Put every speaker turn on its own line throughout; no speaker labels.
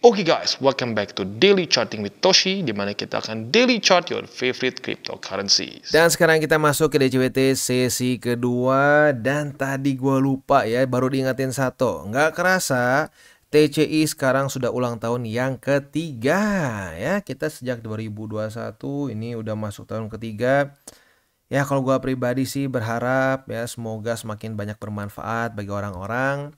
Oke guys, welcome back to Daily Charting with Toshi, di mana kita akan daily chart your favorite cryptocurrencies.
Dan sekarang kita masuk ke DCWT sesi kedua. Dan tadi gue lupa ya, baru diingetin satu. Nggak kerasa TCI sekarang sudah ulang tahun yang ketiga ya. Kita sejak 2021 ini udah masuk tahun ketiga. Ya kalau gue pribadi sih berharap ya semoga semakin banyak bermanfaat bagi orang-orang.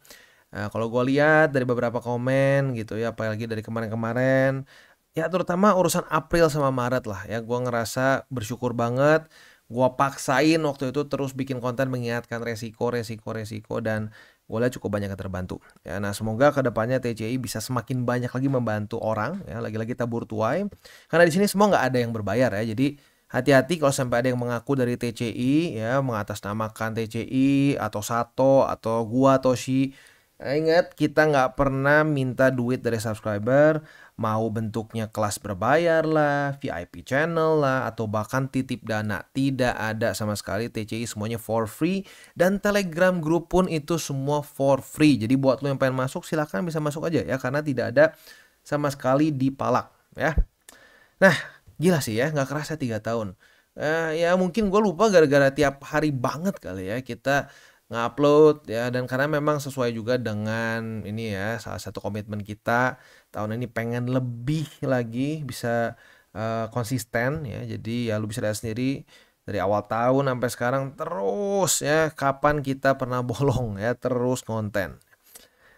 Kalau gue lihat dari beberapa komen gitu ya, apalagi dari kemarin-kemarin, ya terutama urusan April sama Maret lah ya, gue ngerasa bersyukur banget. Gue paksain waktu itu terus bikin konten mengingatkan resiko dan gue lihat cukup banyak yang terbantu. Ya, nah semoga kedepannya TCI bisa semakin banyak lagi membantu orang ya, lagi-lagi tabur tuai. Karena di sini semua nggak ada yang berbayar ya, jadi hati-hati kalau sampai ada yang mengaku dari TCI ya, mengatasnamakan TCI atau Sato atau gua Toshi. Ingat, kita nggak pernah minta duit dari subscriber, mau bentuknya kelas berbayar lah, VIP channel lah, atau bahkan titip dana. Tidak ada sama sekali. TCI semuanya for free, dan Telegram group pun itu semua for free. Jadi buat lo yang pengen masuk, silahkan bisa masuk aja ya, karena tidak ada sama sekali dipalak ya. Nah, gila sih ya, nggak kerasa 3 tahun. Ya mungkin gue lupa gara-gara tiap hari banget kali ya kita ngupload ya, dan karena memang sesuai juga dengan ini ya, salah satu komitmen kita tahun ini pengen lebih lagi bisa konsisten ya. Jadi ya lu bisa lihat sendiri dari awal tahun sampai sekarang terus ya, kapan kita pernah bolong ya, terus konten.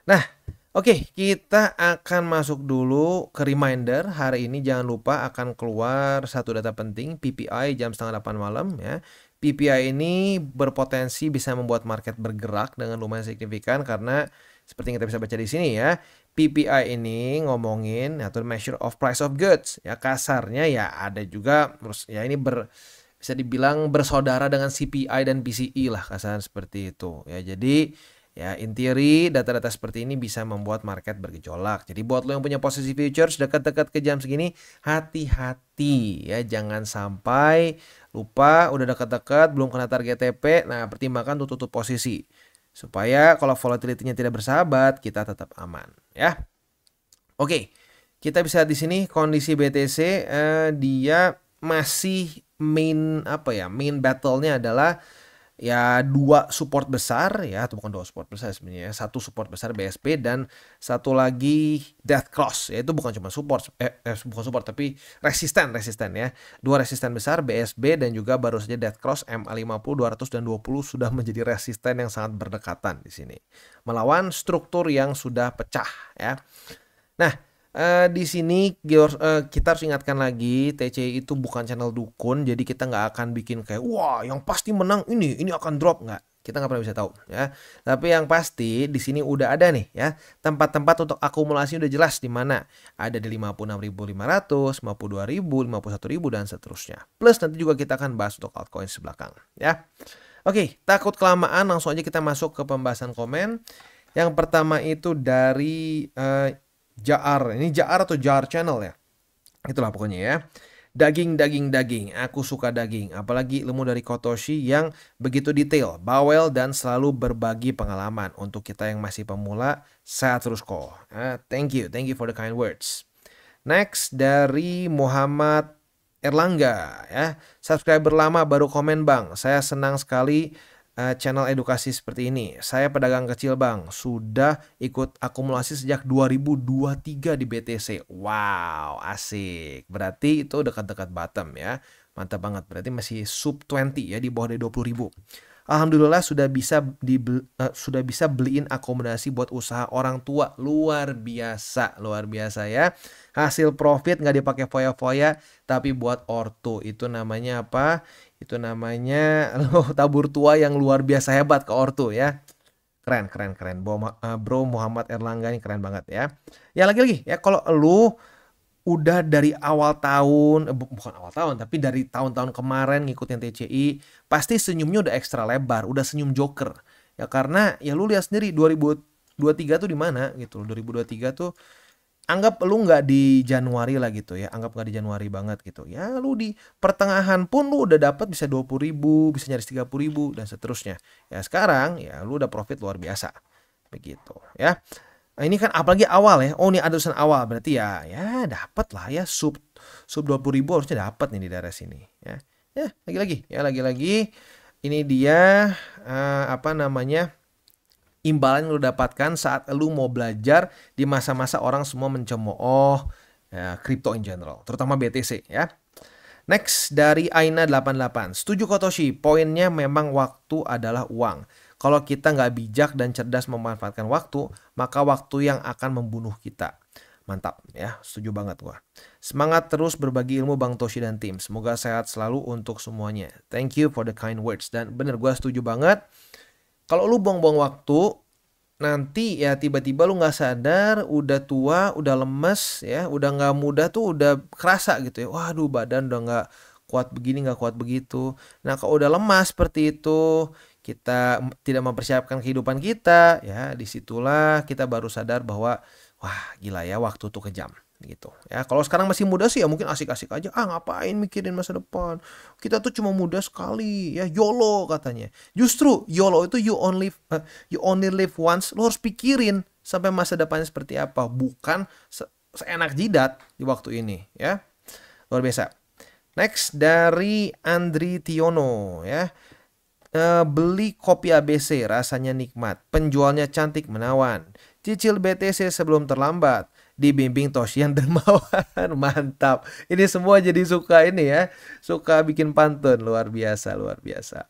Nah, oke, kita akan masuk dulu ke reminder. Hari ini jangan lupa akan keluar satu data penting, PPI jam 7:30 malam ya. PPI ini berpotensi bisa membuat market bergerak dengan lumayan signifikan, karena seperti yang kita bisa baca di sini ya, PPI ini ngomongin atau measure of price of goods ya, kasarnya ya ada juga ya ini bisa dibilang bersaudara dengan CPI dan PCE lah, kasarnya seperti itu ya. Jadi ya in theory data-data seperti ini bisa membuat market bergejolak. Jadi buat lo yang punya posisi futures dekat-dekat ke jam segini, hati-hati ya, jangan sampai lupa udah dekat-dekat belum kena target TP. Nah, pertimbangkan untuk tutup posisi supaya kalau volatility-nya tidak bersahabat, kita tetap aman ya. Oke, kita bisa di sini kondisi BTC dia masih main battle-nya adalah ya dua support besar ya, atau bukan dua support besar sebenarnya, satu support besar BSP dan satu lagi death cross, yaitu bukan cuma support bukan support tapi resisten ya. Dua resisten besar BSB dan juga baru saja death cross MA50, 200 dan 20 sudah menjadi resisten yang sangat berdekatan di sini melawan struktur yang sudah pecah ya. Nah, di sini kita harus ingatkan lagi, TCI itu bukan channel dukun, jadi kita nggak akan bikin kayak wah yang pasti menang ini akan drop, nggak. Kita nggak pernah bisa tahu ya. Tapi yang pasti di sini udah ada nih ya, tempat-tempat untuk akumulasi udah jelas di mana. Ada di 56.500, 52.000, 51.000 dan seterusnya. Plus nanti juga kita akan bahas untuk altcoin sebelakang ya. Oke, takut kelamaan, langsung aja kita masuk ke pembahasan komen. Yang pertama itu dari Jaar, ini Jaar atau Jar channel ya, itulah pokoknya ya. Daging, aku suka daging, apalagi ilmu dari Kotoshi yang begitu detail, bawel dan selalu berbagi pengalaman. Untuk kita yang masih pemula, sehat terus kok. Thank you for the kind words. Next dari Muhammad Erlangga ya, subscriber lama baru komen bang, saya senang sekali channel edukasi seperti ini. Saya pedagang kecil bang, sudah ikut akumulasi sejak 2023 di BTC. Wow, asik. Berarti itu dekat-dekat bottom ya. Mantap banget, berarti masih sub 20 ya, di bawah dari 20.000. Alhamdulillah sudah bisa beliin akomodasi buat usaha orang tua. Luar biasa ya. Hasil profit nggak dipakai foya-foya, tapi buat ortu. Itu namanya apa? Itu namanya tabur tua yang luar biasa hebat ke ortu ya. Keren. Bro Muhammad Erlangga ini keren banget ya. Ya lagi ya, kalau lu udah dari awal tahun, bukan awal tahun, tapi dari tahun-tahun kemarin ngikutin TCI, pasti senyumnya udah ekstra lebar, udah senyum joker. Ya karena ya lu lihat sendiri 2023 tuh di mana gitu. 2023 tuh anggap lu nggak di Januari lah gitu ya, anggap nggak di Januari banget gitu. Ya lu di pertengahan pun lu udah dapat bisa 20.000, bisa nyaris 30.000 dan seterusnya. Ya sekarang ya lu udah profit luar biasa. Begitu ya. Nah, ini kan apalagi awal ya. Oh, ini ada tulisan awal berarti ya dapat lah ya sub 20.000 harusnya dapat nih di daerah sini ya. Ya, lagi-lagi ini dia apa namanya? Imbalan yang lu dapatkan saat lu mau belajar di masa-masa orang semua mencemooh crypto in general, terutama BTC ya. Next dari Aina88. Setuju Kotoshi, poinnya memang waktu adalah uang. Kalau kita nggak bijak dan cerdas memanfaatkan waktu, maka waktu yang akan membunuh kita. Mantap ya, setuju banget gua. Semangat terus berbagi ilmu Bang Toshi dan tim. Semoga sehat selalu untuk semuanya. Thank you for the kind words. Dan bener gua setuju banget. Kalau lu buang-buang waktu, nanti ya tiba-tiba lu nggak sadar, udah tua, udah lemes ya, udah nggak muda tuh udah kerasa gitu ya. Waduh, badan udah nggak kuat begini, nggak kuat begitu. Nah, kalau udah lemas seperti itu, kita tidak mempersiapkan kehidupan kita, ya disitulah kita baru sadar bahwa wah gila ya waktu tuh kejam gitu ya. Kalau sekarang masih muda sih ya mungkin asik-asik aja, ngapain mikirin masa depan, kita tuh cuma muda sekali ya, YOLO katanya. Justru YOLO itu you only live once. Lo harus pikirin sampai masa depannya seperti apa, bukan seenak jidat di waktu ini ya. Luar biasa. Next dari Andri Tiono ya. Beli kopi ABC rasanya nikmat, penjualnya cantik menawan, cicil BTC sebelum terlambat, dibimbing Toshian dermawan. Mantap, ini semua jadi suka ini ya, suka bikin pantun. Luar biasa, luar biasa.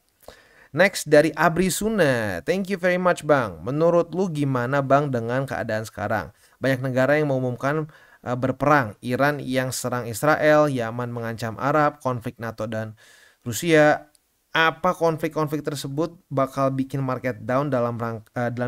Next dari Abri Suna. Thank you very much Bang. Menurut lu gimana Bang dengan keadaan sekarang? Banyak negara yang mengumumkan berperang, Iran yang serang Israel, Yaman mengancam Arab, konflik NATO dan Rusia. Apa konflik-konflik tersebut bakal bikin market down dalam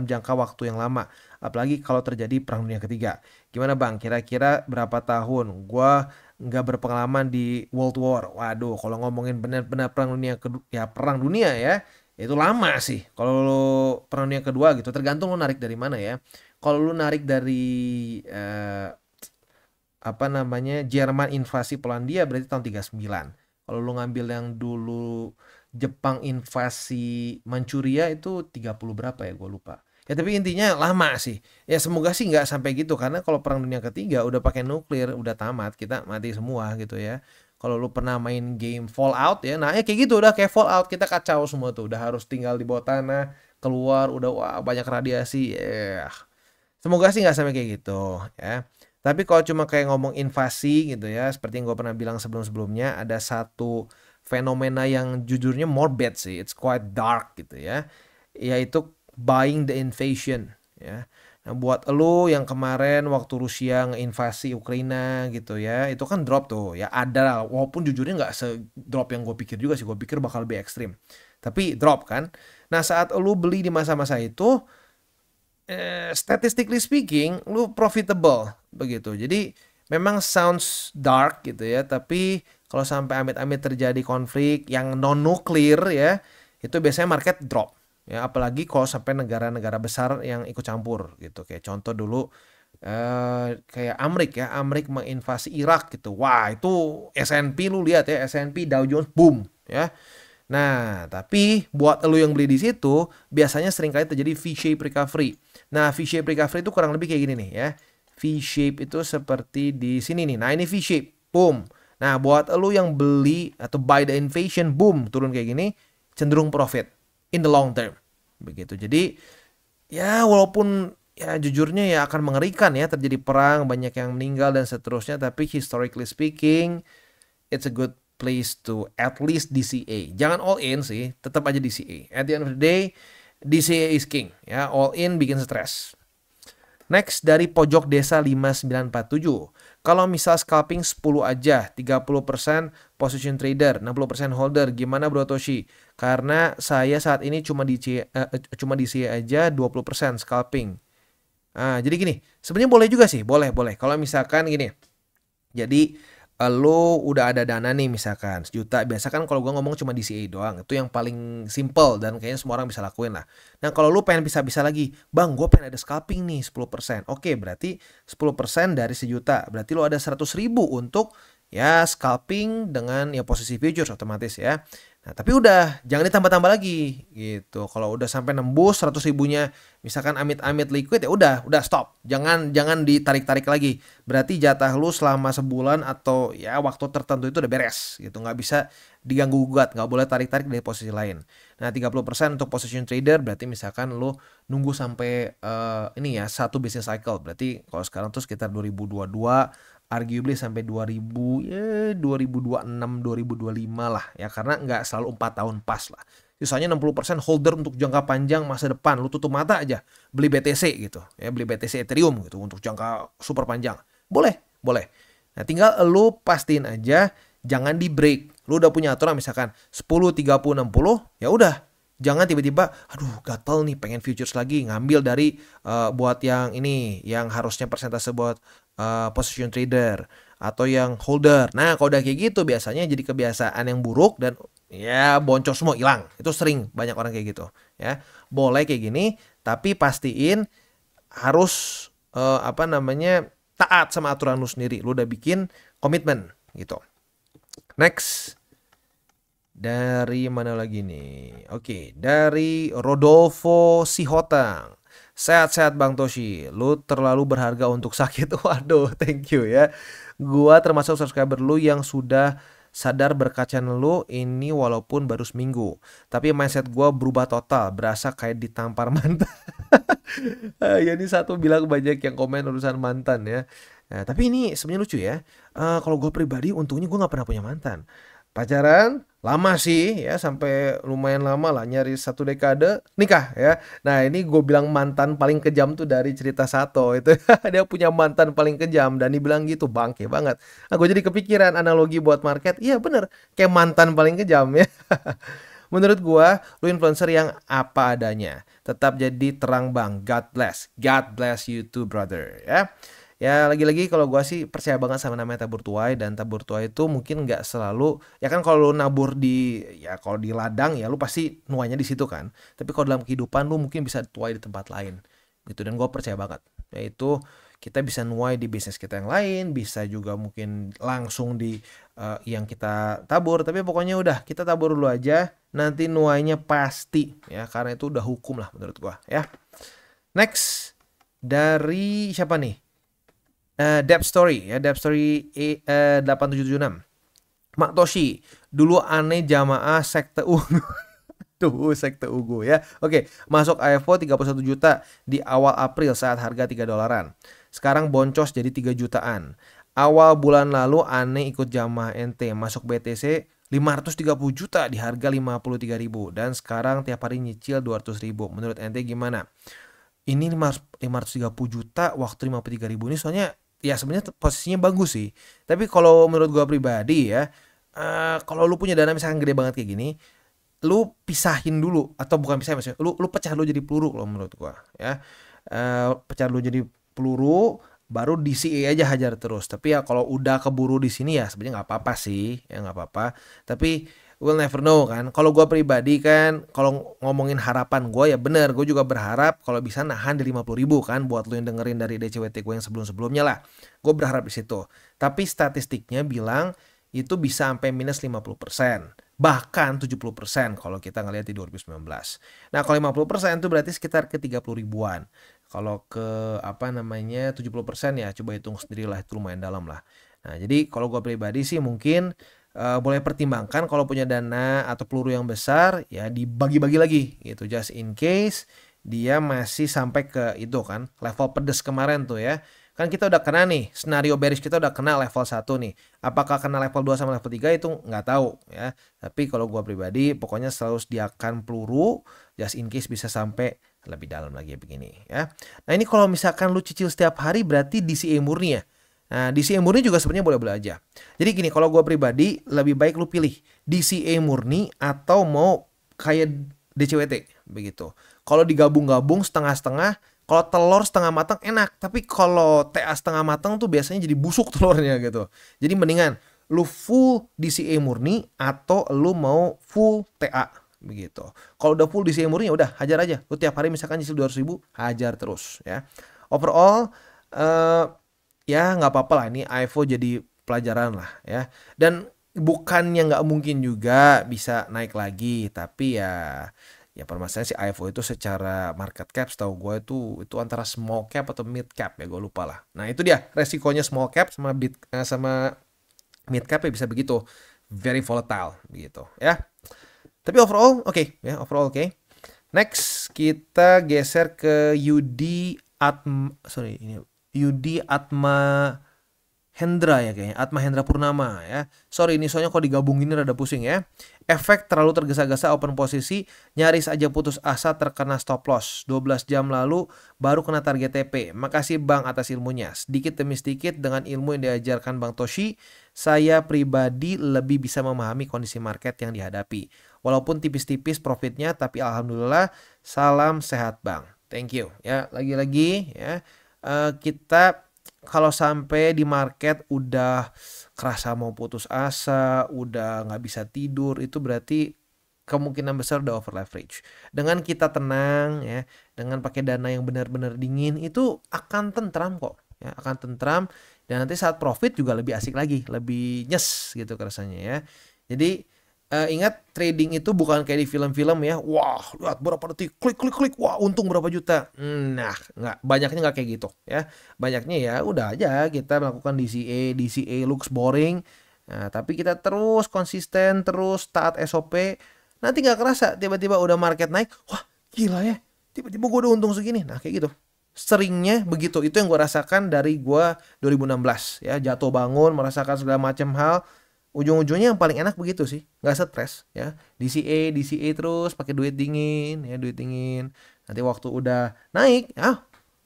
jangka waktu yang lama, apalagi kalau terjadi perang dunia ketiga. Gimana Bang? Kira-kira berapa tahun? Gua nggak berpengalaman di World War. Waduh, kalau ngomongin benar-benar perang dunia kedua, ya perang dunia ya, itu lama sih. Kalau lo perang dunia kedua gitu, tergantung lo narik dari mana ya. Kalau lo narik dari apa namanya Jerman invasi Polandia berarti tahun 39. Kalau lo ngambil yang dulu Jepang invasi Manchuria itu 30 berapa ya, gue lupa. Ya tapi intinya lama sih. Ya semoga sih nggak sampai gitu, karena kalau perang dunia ketiga udah pakai nuklir, udah tamat, kita mati semua gitu ya. Kalau lu pernah main game Fallout ya, nah ya kayak gitu, udah kayak Fallout, kita kacau semua tuh, udah harus tinggal di bawah tanah, keluar udah wah banyak radiasi. Semoga sih nggak sampai kayak gitu ya. Tapi kalau cuma kayak ngomong invasi gitu ya, seperti yang gue pernah bilang sebelum-sebelumnya, ada satu fenomena yang jujurnya morbid sih, it's quite dark gitu ya, yaitu buying the invasion ya. Nah, buat lo yang kemarin waktu Rusia ngeinvasi Ukraina gitu ya, itu kan drop tuh ya, ada walaupun jujurnya nggak se-drop yang gue pikir juga sih, gue pikir bakal lebih ekstrim, tapi drop kan. Nah saat lo beli di masa-masa itu, statistically speaking, lu profitable begitu. Jadi memang sounds dark gitu ya, tapi kalau sampai amit-amit terjadi konflik yang non nuklir ya, itu biasanya market drop ya, apalagi kalau sampai negara-negara besar yang ikut campur gitu. Kayak contoh dulu kayak Amerika menginvasi Irak gitu. Wah, itu S&P lu lihat ya, S&P Dow Jones boom ya. Nah, tapi buat lu yang beli di situ, biasanya seringkali terjadi V-shape recovery. Nah, V-shape recovery itu kurang lebih kayak gini nih ya. V-shape itu seperti di sini nih. Nah, ini V-shape. Boom. Nah, buat lu yang beli atau buy the invasion, boom, turun kayak gini, cenderung profit in the long term. Begitu. Jadi, ya walaupun ya jujurnya ya akan mengerikan ya, terjadi perang, banyak yang meninggal dan seterusnya, tapi historically speaking, it's a good place to at least DCA. Jangan all in sih, tetap aja DCA. At the end of the day, DCA is king. Ya, all in bikin stres. Next dari Pojok Desa 5947. Kalau misal scalping 10 aja, 30% position trader, 60% holder, gimana Bro Toshi? Karena saya saat ini cuma DCA aja 20% scalping. Jadi gini, sebenarnya boleh juga sih, boleh. Kalau misalkan gini, jadi lo udah ada dana nih misalkan 1 juta, biasa kan kalau gue ngomong cuma DCA doang, itu yang paling simple dan kayaknya semua orang bisa lakuin lah. Nah kalau lo pengen bisa-bisa lagi, Bang gue pengen ada scalping nih 10%, oke berarti 10% dari 1 juta, berarti lo ada 100.000 untuk ya scalping dengan ya posisi futures otomatis ya. Nah, tapi udah jangan ditambah-tambah lagi gitu. Kalau udah sampai nembus 100 ribunya, misalkan amit-amit liquid ya udah stop. Jangan ditarik-tarik lagi. Berarti jatah lu selama sebulan atau ya waktu tertentu itu udah beres gitu. Nggak bisa diganggu gugat, nggak boleh tarik-tarik dari posisi lain. Nah, 30% untuk position trader berarti misalkan lu nunggu sampai ini ya satu business cycle. Berarti kalau sekarang tuh sekitar 2022, arguably sampai 2000 ya 2026 2025 lah ya, karena nggak selalu 4 tahun pas lah. Sisanya 60% holder untuk jangka panjang masa depan. Lu tutup mata aja beli BTC gitu ya, beli BTC Ethereum gitu untuk jangka super panjang. Boleh. Nah, tinggal lu pastiin aja jangan di break. Lu udah punya aturan misalkan 10 30 60, ya udah. Jangan tiba-tiba, aduh gatel nih pengen futures lagi, ngambil dari buat yang ini, yang harusnya persentase buat position trader atau yang holder. Nah, kalau udah kayak gitu biasanya jadi kebiasaan yang buruk dan ya boncos semua hilang. Itu sering banyak orang kayak gitu, ya. Boleh kayak gini, tapi pastiin harus taat sama aturan lu sendiri. Lu udah bikin komitmen gitu. Next. Dari mana lagi nih? Oke, dari Rodolfo Sihotang. Sehat-sehat Bang Toshi. Lu terlalu berharga untuk sakit. Waduh, thank you ya. Gua termasuk subscriber lu yang sudah sadar berkaca lu ini walaupun baru seminggu. Tapi mindset gua berubah total. Berasa kayak ditampar mantan. Ya ini satu bilang banyak yang komen urusan mantan ya. Nah, tapi ini sebenarnya lucu ya. Kalau gue pribadi untungnya gue nggak pernah punya mantan. Pacaran lama sih ya, sampai lumayan lama lah, nyaris 1 dekade nikah ya. Nah ini gue bilang mantan paling kejam tuh dari cerita Sato itu. Dia punya mantan paling kejam dan dibilang gitu, bangke banget. Nah, gue jadi kepikiran analogi buat market. Iya bener, kayak mantan paling kejam ya. Menurut gue lu influencer yang apa adanya, tetap jadi terang bang. God bless you too brother ya. Ya lagi-lagi kalau gua sih percaya banget sama namanya tabur tuai, dan tabur tuai itu mungkin nggak selalu ya kan, kalau lu nabur di ya kalau di ladang ya lu pasti nuainya di situ kan. Tapi kalau dalam kehidupan lu mungkin bisa tuai di tempat lain gitu, dan gua percaya banget yaitu kita bisa nuai di bisnis kita yang lain, bisa juga mungkin langsung di yang kita tabur, tapi pokoknya udah kita tabur dulu aja, nanti nuainya pasti ya, karena itu udah hukum lah menurut gua ya. Next, dari siapa nih? Depth Story ya, Depth Story 8776. Mak Toshi, dulu aneh jamaah sekte ungu. Tuh, sekte ungu ya. Oke, masuk AFO 31 juta di awal April saat harga $3. Sekarang boncos jadi 3 jutaan. Awal bulan lalu aneh ikut jamaah NT, masuk BTC 530 juta di harga 53.000, dan sekarang tiap hari nyicil 200.000. Menurut NT gimana? Ini 530 juta waktu 53.000 ini, soalnya ya sebenarnya posisinya bagus sih. Tapi kalau menurut gua pribadi ya, kalau lu punya dana misalkan gede banget kayak gini, lu pisahin dulu, atau bukan pisahin, maksudnya lu pecah dulu jadi peluru kalau menurut gua ya. Pecah dulu jadi peluru, baru DCA aja hajar terus. Tapi ya kalau udah keburu di sini ya sebenarnya nggak apa-apa sih, ya nggak apa-apa. Tapi we'll never know kan. Kalau gue pribadi kan, kalau ngomongin harapan gue ya bener, gue juga berharap kalau bisa nahan di 50.000 kan, buat lo yang dengerin dari DCWT gue yang sebelum-sebelumnya lah. Gue berharap di situ. Tapi statistiknya bilang itu bisa sampai minus 50%. Bahkan 70% kalau kita ngelihat di 2019. Nah kalau 50% itu berarti sekitar ke 30 ribuan. Kalau ke 70% ya coba hitung sendirilah, itu lumayan dalam lah. Nah jadi kalau gue pribadi sih mungkin boleh pertimbangkan kalau punya dana atau peluru yang besar ya dibagi-bagi lagi gitu, just in case dia masih sampai ke itu kan level pedes kemarin tuh ya. Kan kita udah kena nih, senario bearish kita udah kena level 1 nih. Apakah kena level 2 sama level 3 itu nggak tahu ya. Tapi kalau gua pribadi pokoknya selalu sediakan peluru just in case bisa sampai lebih dalam lagi begini ya. Nah ini kalau misalkan lu cicil setiap hari berarti DCA murni ya. Nah, DCA murni juga sebenarnya boleh-boleh aja. Jadi gini, kalau gue pribadi lebih baik lu pilih DCA murni atau mau kayak DCWT begitu. Kalau digabung-gabung setengah-setengah, kalau telur setengah matang enak, tapi kalau TA setengah matang tuh biasanya jadi busuk telurnya gitu. Jadi mendingan lu full DCA murni atau lu mau full TA begitu. Kalau udah full DCA murni ya udah hajar aja. Lu tiap hari misalkan nyicil 200.000, hajar terus ya. Overall ya nggak apa-apa lah, ini AFO jadi pelajaran lah ya. Dan bukannya nggak mungkin juga bisa naik lagi, tapi ya permasalahan si IFO itu secara market cap setahu gue itu antara small cap atau mid cap ya, gue lupa lah. Nah itu dia resikonya small cap sama mid cap ya bisa begitu, very volatile gitu ya. Tapi overall oke ya, overall oke. Next kita geser ke Yudi Atma Hendra ya kayaknya, Atma Hendra Purnama ya. Sorry ini soalnya kok digabungin rada pusing ya. Efek terlalu tergesa-gesa open posisi, nyaris aja putus asa terkena stop loss. 12 jam lalu baru kena target TP. Makasih Bang atas ilmunya. Sedikit demi sedikit dengan ilmu yang diajarkan Bang Toshi, saya pribadi lebih bisa memahami kondisi market yang dihadapi. Walaupun tipis-tipis profitnya, tapi alhamdulillah salam sehat Bang. Thank you ya. Lagi-lagi ya kita kalau sampai di market udah kerasa mau putus asa, udah nggak bisa tidur, itu berarti kemungkinan besar udah over leverage. Dengan kita tenang ya, dengan pakai dana yang benar-benar dingin, itu akan tentram kok ya, akan tentram, dan nanti saat profit juga lebih asik lagi, lebih nyes gitu rasanya ya. Jadi ingat trading itu bukan kayak di film-film ya, wah lihat berapa detik, klik klik klik, wah untung berapa juta. Nah nggak, banyaknya nggak kayak gitu ya. Banyaknya ya udah aja kita melakukan DCA looks boring. Nah, tapi kita terus konsisten, terus taat SOP, nanti nggak kerasa tiba-tiba udah market naik, wah gila ya, tiba-tiba gue udah untung segini. Nah kayak gitu. Seringnya begitu, itu yang gue rasakan dari gue 2016 ya, jatuh bangun merasakan segala macam hal. Ujung-ujungnya yang paling enak begitu sih, nggak stres ya. DCA terus pakai duit dingin ya, duit dingin. Nanti waktu udah naik,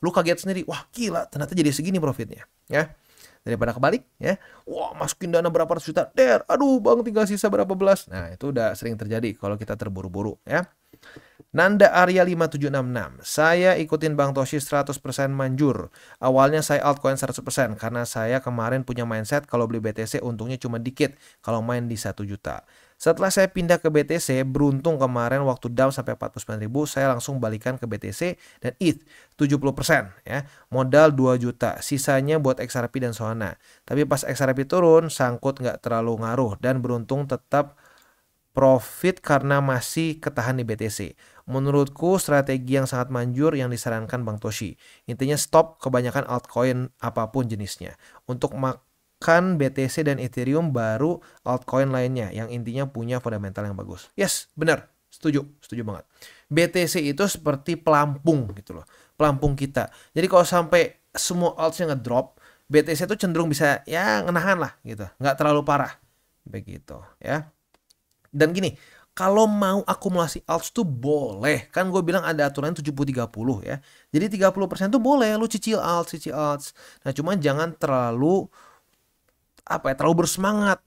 lu kaget sendiri, wah gila ternyata jadi segini profitnya ya. Daripada kebalik ya, wah masukin dana berapa ratus juta, aduh bang tinggal sisa berapa belas. Nah itu udah sering terjadi kalau kita terburu-buru ya. Nanda Arya 5766. Saya ikutin Bang Toshi 100% manjur. Awalnya saya altcoin 100% karena saya kemarin punya mindset kalau beli BTC untungnya cuma dikit kalau main di 1 juta. Setelah saya pindah ke BTC, beruntung kemarin waktu down sampai 49.000, saya langsung balikan ke BTC dan ETH 70% ya. Modal 2 juta, sisanya buat XRP dan Solana. Tapi pas XRP turun, sangkut nggak terlalu ngaruh dan beruntung tetap profit karena masih ketahan di BTC. Menurutku strategi yang sangat manjur yang disarankan Bang Toshi. Intinya stop kebanyakan altcoin apapun jenisnya. Untuk makan BTC dan Ethereum baru altcoin lainnya yang intinya punya fundamental yang bagus. Yes, benar. Setuju banget. BTC itu seperti pelampung gitu loh. Pelampung kita. Jadi kalau sampai semua altsnya ngedrop, BTC itu cenderung bisa ya ngenahan lah gitu. Nggak terlalu parah. Begitu ya. Dan gini, kalau mau akumulasi alts tuh boleh. Kan gue bilang ada aturan 70-30 ya. Jadi 30% tuh boleh lu cicil alts. Nah, cuman jangan terlalu terlalu bersemangat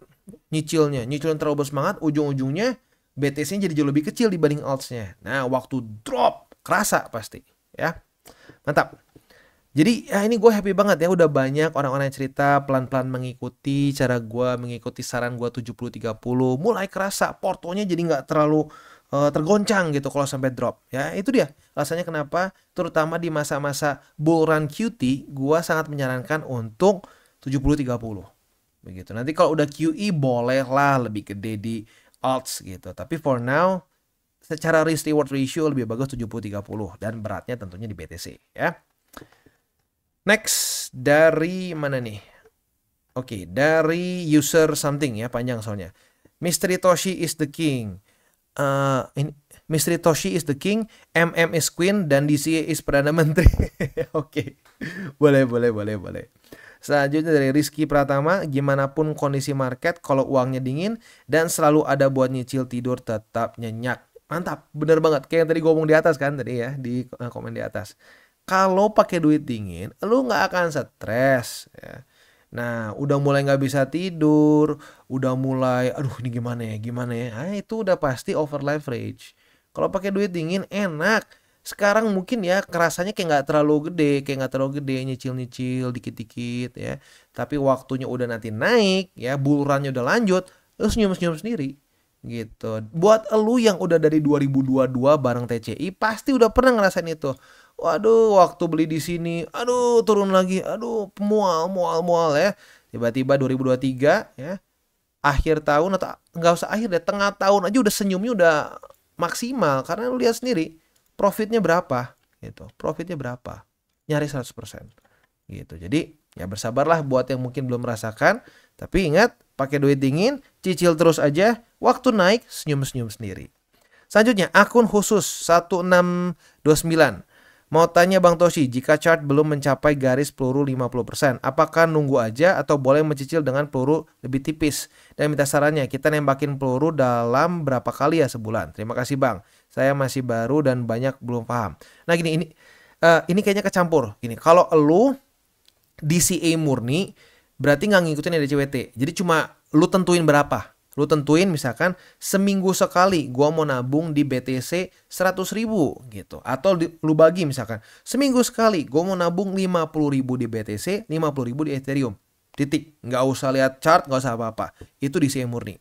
nyicilnya. Nyicilnya terlalu bersemangat, ujung-ujungnya BTC-nya jadi jauh lebih kecil dibanding alts-nya. Nah, waktu drop kerasa pasti ya. Mantap. Jadi ya ini gue happy banget ya, udah banyak orang-orang yang cerita pelan-pelan mengikuti cara gue, mengikuti saran gue 70-30, mulai kerasa portonya jadi nggak terlalu tergoncang gitu kalau sampai drop. Ya itu dia alasannya kenapa terutama di masa-masa bull run QT gue sangat menyarankan untuk 70-30 begitu. Nanti kalau udah QE bolehlah lebih gede di alts gitu, tapi for now secara risk reward ratio lebih bagus 70-30 dan beratnya tentunya di BTC ya. Next, dari mana nih? Oke, dari user something ya, panjang soalnya. Mystery Toshi is the king. Mystery Toshi is the king, MM is queen, dan DCA is Perdana Menteri. Oke, boleh. Selanjutnya dari Rizky Pratama, gimana pun kondisi market, kalau uangnya dingin dan selalu ada buat nyicil tidur tetap nyenyak. Mantap, bener banget. Kayak yang tadi gue ngomong di atas kan, tadi ya, di komen di atas. Kalau pakai duit dingin, lu nggak akan stres ya. Nah, udah mulai nggak bisa tidur, udah mulai, aduh ini gimana ya, itu udah pasti over leverage. Kalau pakai duit dingin enak. Sekarang mungkin ya kerasanya kayak nggak terlalu gede, nyicil dikit-dikit ya. Tapi waktunya udah nanti naik ya, bull run-nya udah lanjut, lu senyum-senyum sendiri gitu. Buat elu yang udah dari 2022 bareng TCI pasti udah pernah ngerasain itu. Waduh, waktu beli di sini, aduh turun lagi, aduh mual ya. Tiba-tiba 2023 ya, akhir tahun atau nggak usah akhir deh, tengah tahun aja udah senyumnya udah maksimal karena lu lihat sendiri profitnya berapa gitu. Profitnya berapa? Nyaris 100% gitu. Jadi ya bersabarlah buat yang mungkin belum merasakan, tapi ingat pakai duit dingin, cicil terus aja, waktu naik senyum-senyum sendiri. Selanjutnya akun khusus 1629. Mau tanya Bang Toshi, jika chart belum mencapai garis peluru 50%, apakah nunggu aja atau boleh mencicil dengan peluru lebih tipis? Dan minta sarannya, kita nembakin peluru dalam berapa kali ya sebulan? Terima kasih Bang, saya masih baru dan banyak belum paham. Nah gini, ini kayaknya kecampur. Gini, kalau lu DCA murni, berarti nggak ngikutin DCWT. Jadi cuma lu tentuin berapa. Lu tentuin misalkan seminggu sekali gua mau nabung di BTC 100.000 gitu. Atau lu bagi misalkan seminggu sekali gua mau nabung 50.000 di BTC, 50.000 di Ethereum. Titik. Nggak usah lihat chart, nggak usah apa-apa. Itu DCA murni.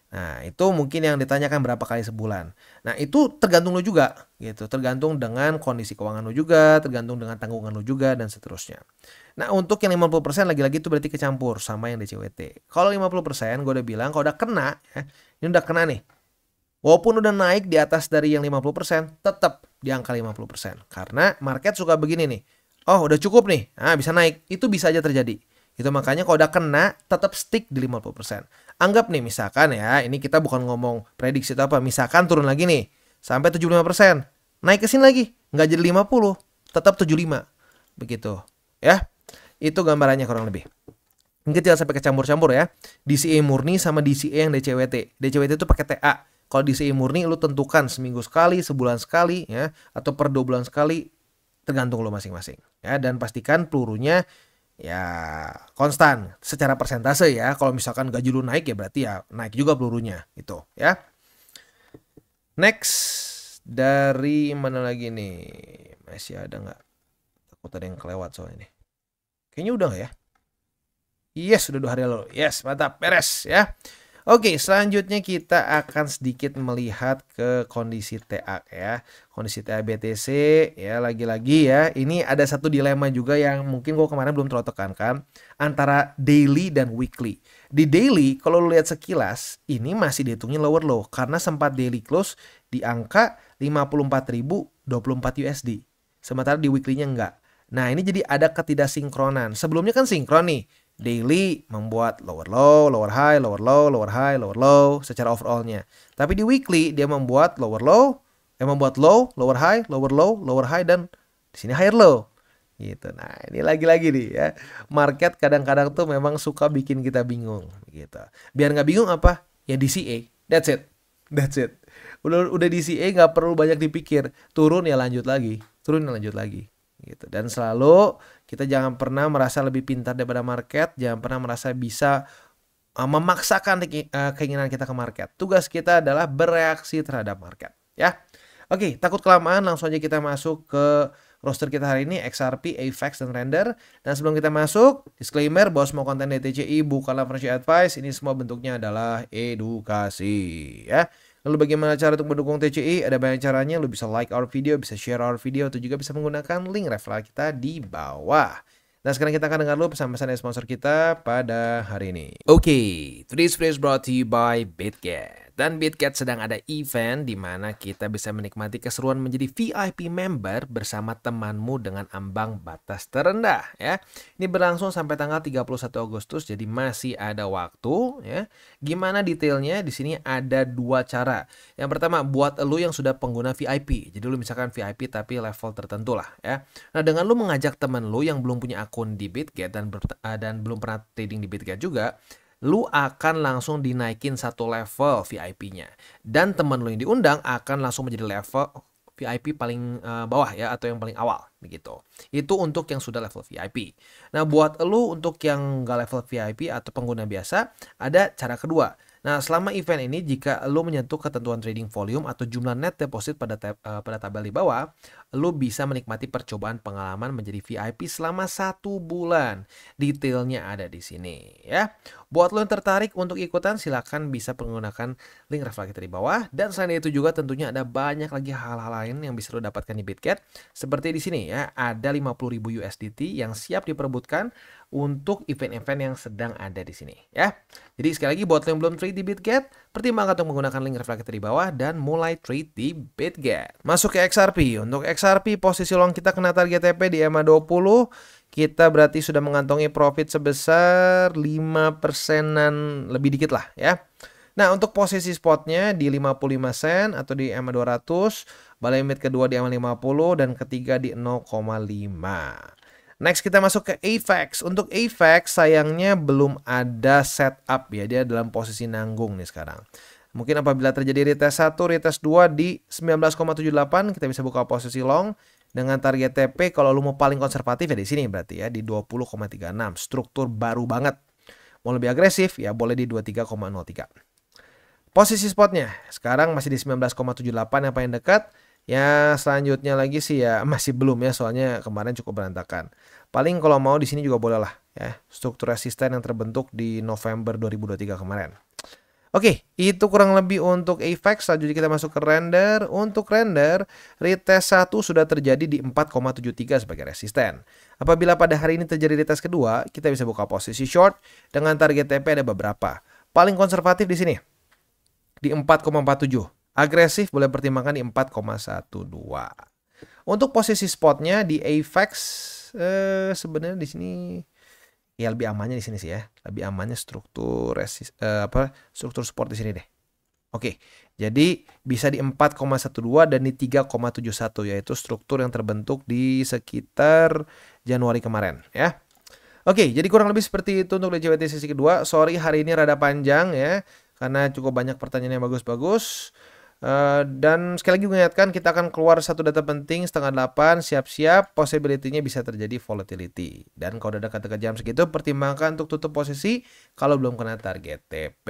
Nah itu mungkin yang ditanyakan berapa kali sebulan. Nah itu tergantung lu juga gitu. Tergantung dengan kondisi keuangan lu juga, tergantung dengan tanggungan lu juga dan seterusnya. Nah untuk yang 50% lagi-lagi itu berarti kecampur sama yang DCWT. Kalau 50% gue udah bilang kalau udah kena ya, ini udah kena nih. Walaupun udah naik di atas dari yang 50%, tetap di angka 50%. Karena market suka begini nih. Oh udah cukup nih, nah bisa naik. Itu bisa aja terjadi. Itu makanya kalau udah kena tetap stick di 50%. Anggap nih misalkan ya, ini kita bukan ngomong prediksi atau apa. Misalkan turun lagi nih sampai 75%. Naik ke sini lagi, nggak jadi 50, tetap 75. Begitu. Ya. Itu gambarannya kurang lebih. Mungkin jangan sampai kecampur-campur ya. DCA murni sama DCA yang DCWT. DCWT itu pakai TA. Kalau DCA murni lu tentukan seminggu sekali, sebulan sekali ya, atau per 2 bulan sekali, tergantung lu masing-masing. Ya, dan pastikan pelurunya ya konstan secara persentase ya. Kalau misalkan gaji lu naik ya berarti ya naik juga pelurunya itu ya. Next dari mana lagi nih? Masih ada nggak? Takut ada yang kelewat soalnya nih. Kayaknya udah nggak ya? Yes, sudah 2 hari lalu. Yes, mantap, beres ya. Oke, selanjutnya kita akan sedikit melihat ke kondisi TA ya. Kondisi TA BTC ya, lagi-lagi ya. Ini ada satu dilema juga yang mungkin gue kemarin belum terlalu tekankan. Antara daily dan weekly. Di daily, kalau lu lihat sekilas, ini masih dihitungin lower low. Karena sempat daily close di angka 54.024 USD. Sementara di weekly-nya enggak. Nah, ini jadi ada ketidaksinkronan. Sebelumnya kan sinkron nih. Daily membuat lower low, lower high, lower low, lower high, lower low secara overallnya. Tapi di weekly dia membuat lower low, membuat low, lower high, lower high, dan di sini higher low. Gitu. Nah ini lagi-lagi nih ya. Market kadang-kadang tuh memang suka bikin kita bingung. Gitu. Biar nggak bingung apa? Ya DCA. That's it. That's it. Udah DCA nggak perlu banyak dipikir. Turun ya lanjut lagi. Turun ya lanjut lagi. Gitu. Dan selalu kita jangan pernah merasa lebih pintar daripada market, jangan pernah merasa bisa memaksakan keinginan kita ke market. Tugas kita adalah bereaksi terhadap market, ya. Oke, takut kelamaan, langsung aja kita masuk ke roster kita hari ini, XRP, AVAX, dan Render. Dan sebelum kita masuk, disclaimer bahwa semua konten DTCI bukanlah financial advice, ini semua bentuknya adalah edukasi, ya. Lalu bagaimana cara untuk mendukung TCI? Ada banyak caranya. Lu bisa like our video, bisa share our video, atau juga bisa menggunakan link referral kita di bawah. Nah sekarang kita akan dengar dulu pesan-pesan dari sponsor kita pada hari ini. Oke, today's video is brought to you by BitGet. Dan BitGet sedang ada event di mana kita bisa menikmati keseruan menjadi VIP member bersama temanmu dengan ambang batas terendah ya. Ini berlangsung sampai tanggal 31 Agustus, jadi masih ada waktu ya. Gimana detailnya? Di sini ada 2 cara. Yang pertama buat lu yang sudah pengguna VIP. Jadi lu misalkan VIP tapi level tertentu lah ya. Nah, dengan lu mengajak teman lu yang belum punya akun di BitGet dan belum pernah trading di BitGet juga, lu akan langsung dinaikin 1 level VIP-nya. Dan teman lu yang diundang akan langsung menjadi level VIP paling bawah ya, atau yang paling awal begitu. Itu untuk yang sudah level VIP. Nah, buat lu untuk yang nggak level VIP atau pengguna biasa, ada cara kedua. Nah, selama event ini jika lu menyentuh ketentuan trading volume atau jumlah net deposit pada tabel di bawah, lu bisa menikmati percobaan pengalaman menjadi VIP selama 1 bulan. Detailnya ada di sini ya. Buat lo yang tertarik untuk ikutan, silakan bisa menggunakan link referral kita di bawah. Dan selain itu juga tentunya ada banyak lagi hal-hal lain yang bisa lo dapatkan di Bitget. Seperti di sini ya, ada 50.000 USDT yang siap diperebutkan untuk event-event yang sedang ada di sini ya. Jadi sekali lagi buat lo yang belum trade di Bitget, pertimbangkan untuk menggunakan link referral kita di bawah dan mulai trade di Bitget. Masuk ke XRP. Untuk XRP posisi long kita kena target TP di EMA 20. Kita berarti sudah mengantongi profit sebesar 5%-an lebih dikit lah ya. Nah, untuk posisi spotnya di 55 sen atau di EMA 200, balai limit kedua di EMA 50 dan ketiga di 0,5. Next kita masuk ke AVAX. Untuk AVAX sayangnya belum ada setup ya, dia dalam posisi nanggung nih sekarang. Mungkin apabila terjadi retest 1, retest 2 di 19,78 kita bisa buka posisi long dengan target TP kalau lu mau paling konservatif ya di sini berarti ya di 20,36. Struktur baru banget. Mau lebih agresif ya boleh di 23,03. Posisi spotnya sekarang masih di 19,78 yang paling dekat. Ya selanjutnya lagi sih ya masih belum ya, soalnya kemarin cukup berantakan. Paling kalau mau di sini juga boleh lah ya. Struktur resisten yang terbentuk di November 2023 kemarin. Oke, itu kurang lebih untuk AVAX. Selanjutnya kita masuk ke render. Untuk render, retest 1 sudah terjadi di 4,73 sebagai resisten. Apabila pada hari ini terjadi retest kedua, kita bisa buka posisi short dengan target TP ada beberapa. Paling konservatif di sini di 4,47. Agresif boleh pertimbangkan di 4,12. Untuk posisi spotnya di AVAX sebenarnya di sini ya lebih amannya di sini sih ya. Lebih amannya struktur struktur support di sini deh. Oke. Jadi bisa di 4,12 dan di 3,71 yaitu struktur yang terbentuk di sekitar Januari kemarin ya. Oke, jadi kurang lebih seperti itu untuk DCWT sesi kedua. Sorry hari ini rada panjang ya karena cukup banyak pertanyaan yang bagus-bagus. Dan sekali lagi mengingatkan kita akan keluar satu data penting setengah 8, siap-siap possibility-nya bisa terjadi volatility. Dan kalau udah dekat-dekat jam segitu pertimbangkan untuk tutup posisi kalau belum kena target TP.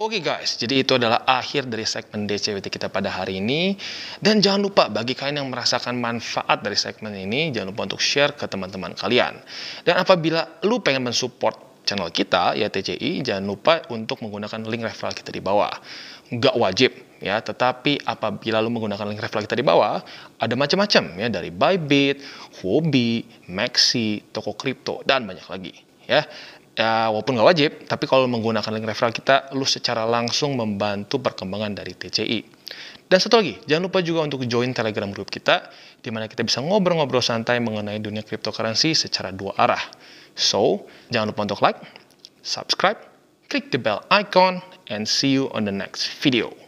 Oke guys, jadi itu adalah akhir dari segmen DCWT kita pada hari ini. Dan jangan lupa bagi kalian yang merasakan manfaat dari segmen ini, jangan lupa untuk share ke teman-teman kalian. Dan apabila lu pengen mensupport channel kita ya TCI, jangan lupa untuk menggunakan link referral kita di bawah. Nggak wajib ya, tetapi apabila lu menggunakan link referral kita di bawah, ada macam-macam ya, dari Bybit, Huobi, Maxi, toko kripto dan banyak lagi ya. Ya walaupun nggak wajib, tapi kalau menggunakan link referral kita, lu secara langsung membantu perkembangan dari TCI. Dan satu lagi, jangan lupa juga untuk join Telegram group kita, di mana kita bisa ngobrol-ngobrol santai mengenai dunia cryptocurrency secara dua arah. So, jangan lupa untuk like, subscribe, click the bell icon, and see you on the next video.